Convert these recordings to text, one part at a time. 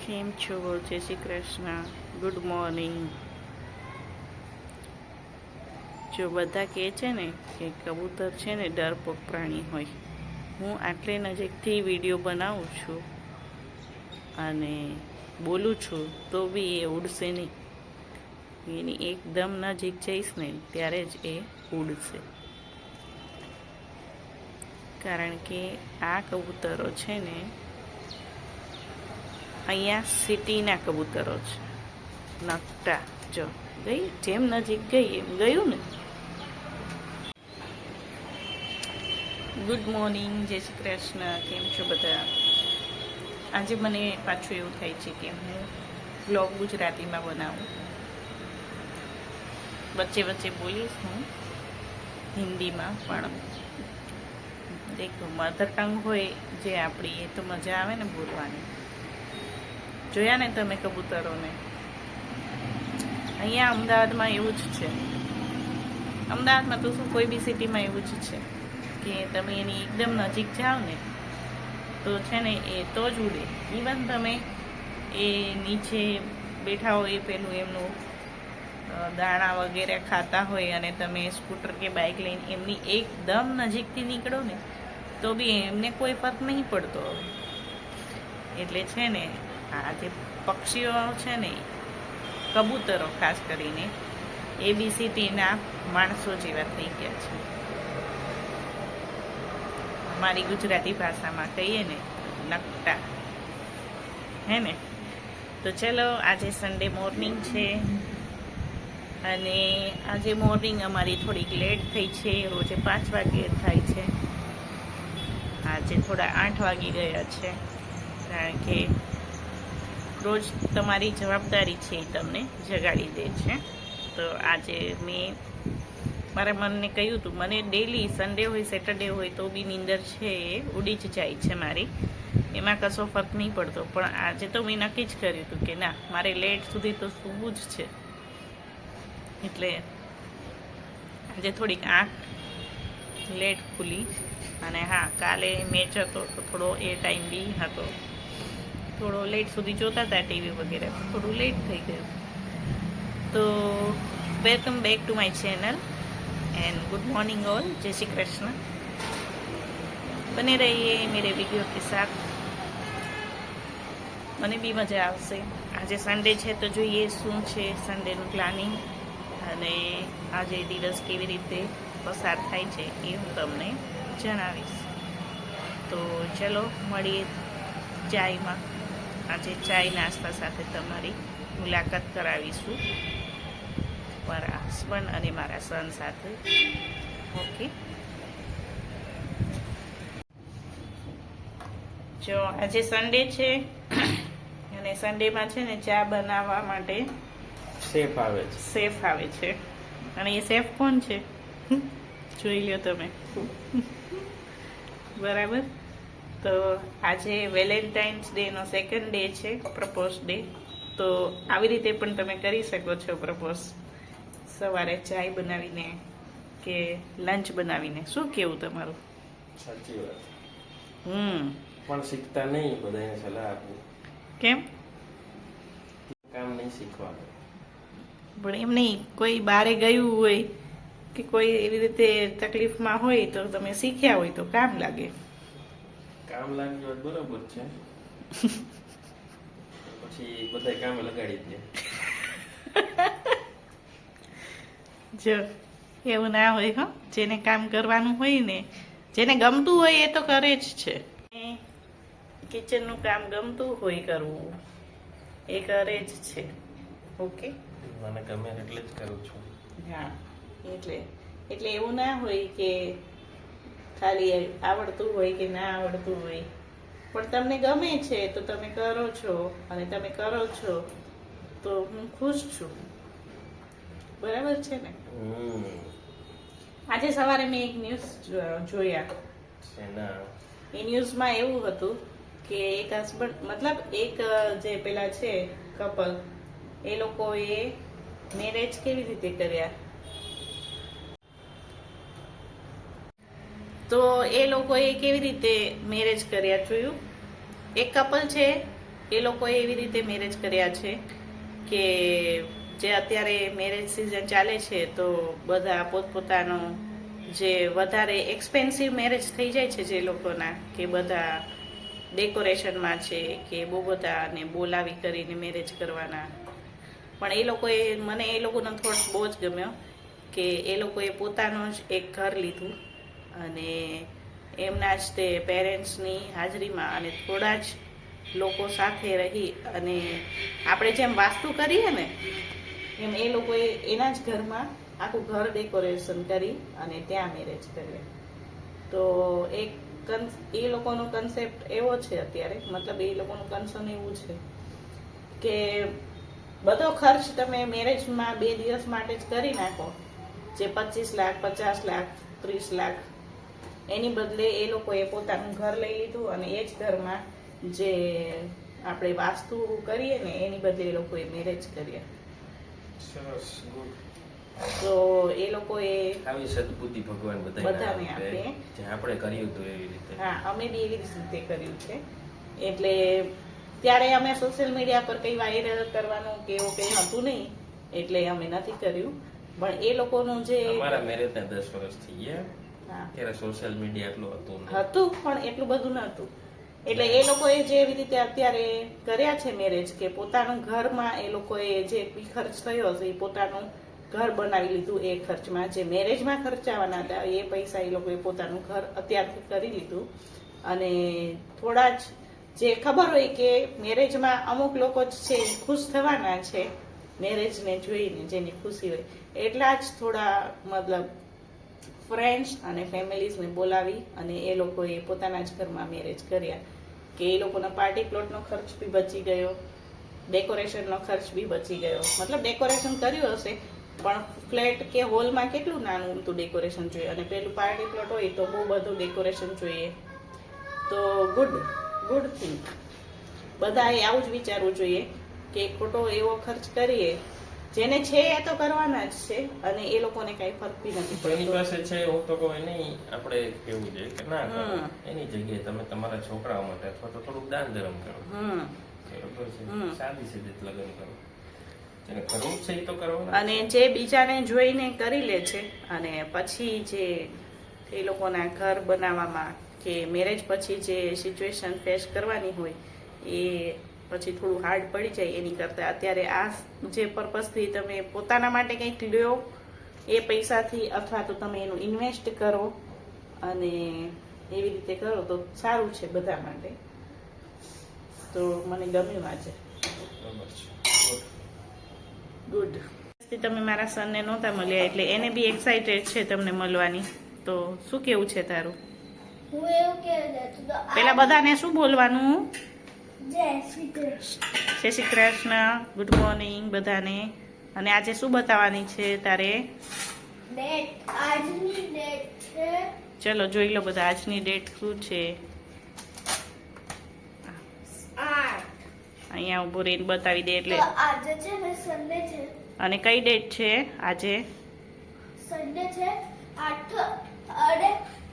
કેમ છો? જય શ્રી કૃષ્ણ, ગુડ મોર્નિંગ. જો બધા કહે છે ને કે કબૂતર છે ને ડરપોક પ્રાણી હોય. હું આટલે નજીકથી વિડીયો બનાવું છું અને બોલું છું તો બી એ ઉડશે નહીં. એની એકદમ નજીક જઈશ ને ત્યારે જ એ ઉડશે. કારણ કે આ કબૂતરો છે ને અહીંયા સિટીના કબૂતરો છે. નકટા જો ગઈ, જેમ નજીક ગઈ એમ ગયું ને. ગુડ મોર્નિંગ, જય શ્રી કૃષ્ણ. કેમ છો બધા? આજે મને પાછું એવું થાય છે કે હું બ્લોગ ગુજરાતીમાં બનાવું. વચ્ચે વચ્ચે બોલીશ હું હિન્દીમાં, પણ દેખો મધર ટંગ હોય જે આપણી એ તો મજા આવે ને બોલવાની. જોયા ને તમે કબૂતરોને? અહીંયા અમદાવાદમાં એવું જ છે. અમદાવાદમાં તો શું, કોઈ બી સિટીમાં એવું જ છે કે તમે એની એકદમ નજીક જાઓ ને તો છે ને એ તો જ ઉડે. ઇવન તમે એ નીચે બેઠા હોય, પેલું એમનું દાણા વગેરે ખાતા હોય અને તમે સ્કૂટર કે બાઇક લઈને એમની એકદમ નજીકથી નીકળો ને તો બી એમને કોઈ ફરક નહીં પડતો. એટલે છે ને આ જે પક્ષીઓ છે ને, કબૂતરો ખાસ કરીને, એ બી સિટીના માણસો જેવા થઈ ગયા છે. મારી ગુજરાતી ભાષામાં કહીએ ને નકટા, હે ને? તો ચલો, આજે સન્ડે મોર્નિંગ છે અને આજે મોર્નિંગ અમારી થોડીક લેટ થઈ છે. રોજે 5 વાગે થાય છે, આજે થોડા 8 વાગી ગયા છે. કારણ કે રોજ તમારી જવાબદારી છે એ તમને જગાડી દે છે. તો આજે મેં મારા મનને કહ્યું હતું, મને ડેલી સન્ડે હોય સેટરડે હોય તો બી નીંદર છે એ ઉડી જ જાય છે મારી, એમાં કશો ફરક નહીં પડતો. પણ આજે તો મેં નક્કી જ કર્યું હતું કે ના, મારે લેટ સુધી તો સૂવું જ છે. એટલે આજે થોડીક આંખ લેટ ખુલી. અને હા, કાલે મેચ હતો તો થોડો એ ટાઈમ બી હતો, થોડો લેટ સુધી જોતા હતા ટીવી વગેરે, થોડું લેટ થઈ ગયું. તો welcome back to my channel and good morning all. जय श्री कृष्ण. बने रहिए मेरे वीडियो के साथ, મને બી મજા આવશે. આજે સન્ડે છે તો જોઈએ શું છે સન્ડેનું પ્લાનિંગ અને આજે દિવસ કેવી રીતે પસાર થાય છે એ હું તમને જણાવીશ. તો ચલો મળીએ ચાયમાં. આજે ચાય નાસ્તા સાથે તમારી મુલાકાત કરાવીશું મારા હસબન્ડ અને મારા સન સાથે. ઓકે, જો આજે સન્ડે છે અને સન્ડેમાં છે ને ચા બનાવવા માટે શેફ આવે છે. અને એ શેફ કોણ છે જોઈ લો તમે. બરાબર. તો આજે વેલેન્ટાઇન્સ ડેનો સેકન્ડ ડે છે, પ્રપોઝ ડે. તો આવી રીતે પણ તમે કરી શકો છો પ્રપોઝ, સવારે ચાય બનાવીને કે લંચ બનાવીને. શું કેવું તમારું? સાચી વાત. પણ શીખતા નહીં, બધાને સલાહ આપું. કેમ? કામ નહીં શીખવાનું. પણ એમ નહીં, કોઈ બારે ગયું હોય કે કોઈ એવી રીતે તકલીફમાં હોય તો તમે શીખ્યા હોય તો કામ લાગે. કામ લાગી વાત બરોબર છે, પછી બધા કામે લગાડી દે. જો એવું ના હોય. હા, જેને કામ કરવાનું હોય ને, જેને ગમતું હોય એ તો કરે જ છે. કિચનનું કામ ગમતું હોય કરવું, એ કરે જ છે. ઓકે, મને ગમે એટલે જ કરું છું. હા, એટલે એવું ના હોય કે ખાલી આવડતું હોય કે ના આવડતું હોય, પણ તમને ગમે છે તો તમે કરો છો. અને તમે કરો છો તો હું ખુશ છું. બરાબર છે ને? આજે સવારે મેં એક ન્યૂઝ જોયા. એ ન્યૂઝમાં એવું હતું કે એક હસબન્ડ, મતલબ એક જે પેલા છે કપલ, એ લોકોએ મેરેજ કેવી રીતે કર્યા. તો એ લોકોએ કેવી રીતે મેરેજ કર્યા જોયું. એક કપલ છે એ લોકોએ એવી રીતે મેરેજ કર્યા છે કે જે અત્યારે મેરેજ સિઝન ચાલે છે તો બધા પોતપોતાનો જે વધારે એક્સપેન્સિવ મેરેજ થઈ જાય છે જે લોકોના કે બધા ડેકોરેશનમાં છે કે બહુ બધાને બોલાવી કરીને મેરેજ કરવાના, પણ એ લોકોએ મને એ લોકોનો થોટ બહુ જ ગમ્યો કે એ લોકોએ પોતાનું જ એક ઘર લીધું અને એમના જ તે પેરેન્ટ્સની હાજરીમાં અને થોડા જ લોકો સાથે રહી અને આપણે જેમ વાસ્તુ કરીએ ને એમ એ લોકોએ એના જ ઘરમાં આખું ઘર ડેકોરેશન કરી અને ત્યાં મેરેજ કર્યા. તો એક એ લોકોનો કન્સેપ્ટ એવો છે અત્યારે, મતલબ એ લોકોનું કન્સર્ન એવું છે કે બધો ખર્ચ તમે મેરેજમાં 2 દિવસ માટે જ કરી નાખો, જે 25 લાખ 50 લાખ 30 લાખ, એની બદલે એ લોકોએ પોતાનું ઘર લઈ લીધું અને એ જ ઘરમાં જે આપણે વાસ્તુ કરીએ ને એની બદલે એ લોકોએ મેરેજ કર્યા. સરસ, ગુડ. તો એ લોકોએ આવી સદબુદ્ધિ ભગવાન બધાને આપે, જે આપણે કર્યું હતું એવી રીતે. હા, અમે બી એવી રીતે કર્યું છે. એટલે ત્યારે અમે સોશિયલ મીડિયા પર કઈ વાયરલ કરવાનું કે એવું કઈ હતું નહીં, એટલે અમે નથી કર્યું. પણ એ લોકોનું જે અમારા મેરેજને 10 વર્ષ થઈ ગયા, હા, ત્યારે સોશિયલ મીડિયા એટલું હતું નહીં. હતું પણ એટલું બધું નહોતું. એટલે એ લોકોએ જેવી રીતે અત્યારે કર્યા છે મેરેજ કે પોતાનું ઘરમાં એ લોકોએ જે ખર્ચ થયો હશે એ પોતાનું ઘર બનાવી લીધું. એ ખર્ચમાં જે મેરેજમાં ખર્ચાવાના હતા એ પૈસા એ લોકોએ પોતાનું ઘર અત્યારથી કરી લીધું. અને થોડા જ જે ખબર હોય કે મેરેજમાં અમુક લોકો જ છે ખુશ થવાના છે મેરેજને જોઈને, જેની ખુશી હોય, એટલા જ થોડા મતલબ ફ્રેન્ડ્સ અને ફેમિલીઝને બોલાવી અને એ લોકોએ પોતાના જ ઘરમાં મેરેજ કર્યા કે એ લોકોના પાર્ટી પ્લોટનો ખર્ચ બી બચી ગયો, ડેકોરેશનનો ખર્ચ બી બચી ગયો. મતલબ ડેકોરેશન કર્યું હશે પણ ફ્લેટ કે હોલમાં કેટલું નાનું ઊંધું ડેકોરેશન જોઈએ અને પેલું પાર્ટી પ્લોટ હોય તો બહુ બધું ડેકોરેશન જોઈએ. તો ગુડ થિંગ. બધાએ આવું જ વિચારવું જોઈએ કે ખોટો એવો ખર્ચ કરીએ, જેને છે એ તો કરવાના જ છે અને એ લોકોને કઈ ફરક બી નથી પણ એની પડતો. પાસે છે હું તો કોઈ નહીં, આપણે કેવું જોઈએ કે ના કરો, એની જગ્યાએ તમે તમારા છોકરાઓ માટે અથવા તો થોડુંક દાન ધર્મ કરો, બરોબર છે. સાદી સીધી લગ્ન કરો, જેને કરવું છે એ તો કરવાનું. અને જે બીજાને જોઈને કરી લે છે અને પછી જે એ લોકોના ઘર બનાવવામાં કે મેરેજ પછી જે સિચ્યુએશન ફેસ કરવાની હોય એ પછી થોડું હાર્ડ પડી જાય, એની કરતાં અત્યારે આ જે પર્પઝથી તમે પોતાના માટે કંઈક લ્યો એ પૈસાથી અથવા તો તમે એનું ઇન્વેસ્ટ કરો અને એવી રીતે કરો તો સારું છે બધા માટે. તો મને ગમ્યું આજે. બરોબર છે. ગુડ. તમે મારા સનને નહોતા મળ્યા એટલે એને બી એક્સાઇટેડ છે તમને મળવાની, તો શું કેવું છે તારું? હું એવું કહેવા જતો તો પેલા બધાને શું બોલવાનું? જય શ્રી કૃષ્ણ. જય શ્રી કૃષ્ણ, ગુડ મોર્નિંગ બધાને. અને આજે શું બતાવવાની છે તારે? ડેટ, આજની ડેટ છે ચલો જોઈ લો બધા, આજની ડેટ શું છે? 8. અહીંયા ઉભું રહીને બતાવી દે એટલે. તો આજે છે ને સન્ડે છે. અને કઈ ડેટ છે આજે? સન્ડે છે 8 અને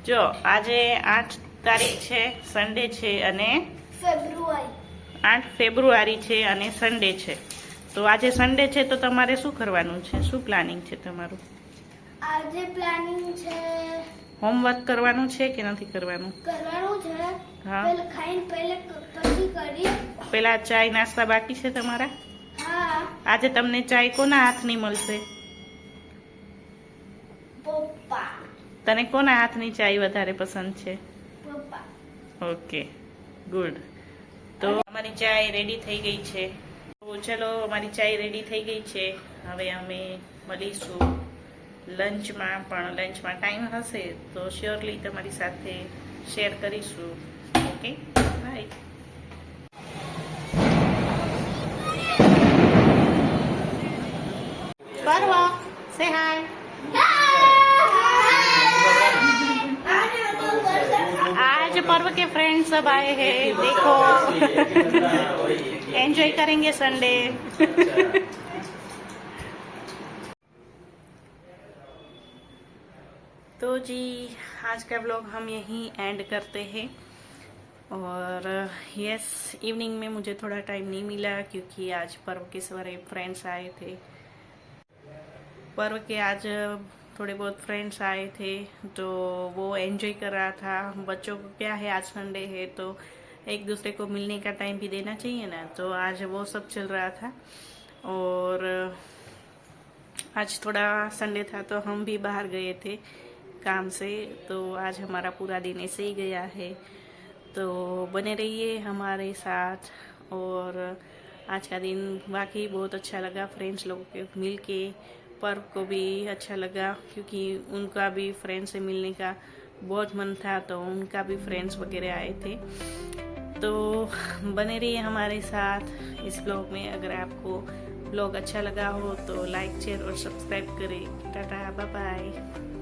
જો આજે 8 તારીખ છે, સન્ડે છે અને ફેબ્રુઆરી 8 ફેબ્રુઆરી છે અને સન્ડે છે. તો આજે સન્ડે છે તો તમારે શું કરવાનું છે? શું પ્લાનિંગ છે તમારું? આજે પ્લાનિંગ છે હોમવર્ક કરવાનું છે કે નથી કરવાનું? કરવાનું છે. હા. પહેલા ખાઈને પછી કરી. પેલા ચાય નાસ્તા બાકી છે તમારા? હા. આજે તમને ચાય કોના હાથની મળશે? પપ્પા. તને કોના હાથની ચાય વધારે પસંદ છે? પપ્પા. Okay, good. તો અમારી ચાય રેડી થઈ ગઈ છે. તો ચલો, અમારી ચાય રેડી થઈ ગઈ છે. હવે અમે મળીશું લંચમાં, પણ લંચમાં ટાઈમ હશે તો શ્યોરલી તમારી સાથે શેર કરીશું. Okay, bye. Parv, say hi. आज पर्व के फ्रेंड्स सब आए हैं, देखो एंजॉय करेंगे संडे. तो जी आज का व्लॉग हम यहीं एंड करते हैं. और यस, इवनिंग में मुझे थोड़ा टाइम नहीं मिला क्योंकि आज पर्व के सारे फ्रेंड्स आए थे। पर्व के आज थोड़े बहुत फ्रेंड्स आए थे तो वो एंजॉय कर रहा था। बच्चों को क्या है, आज संडे है तो एक दूसरे को मिलने का टाइम भी देना चाहिए ना, तो आज वो सब चल रहा था। और आज थोड़ा संडे था तो हम भी बाहर गए थे काम से, तो आज हमारा पूरा दिन ऐसे ही गया है। तो बने रहिए हमारे साथ। और आज का दिन वाकई बहुत अच्छा लगा, फ्रेंड्स लोगों के मिल के। पर्व को भी अच्छा लगा क्योंकि उनका भी फ्रेंड्स से मिलने का बहुत मन था, तो उनका भी फ्रेंड्स वगैरह आए थे। तो बने रहिए हमारे साथ इस ब्लॉग में। अगर आपको ब्लॉग अच्छा लगा हो तो लाइक, शेयर और सब्सक्राइब करें। Tata, bye bye.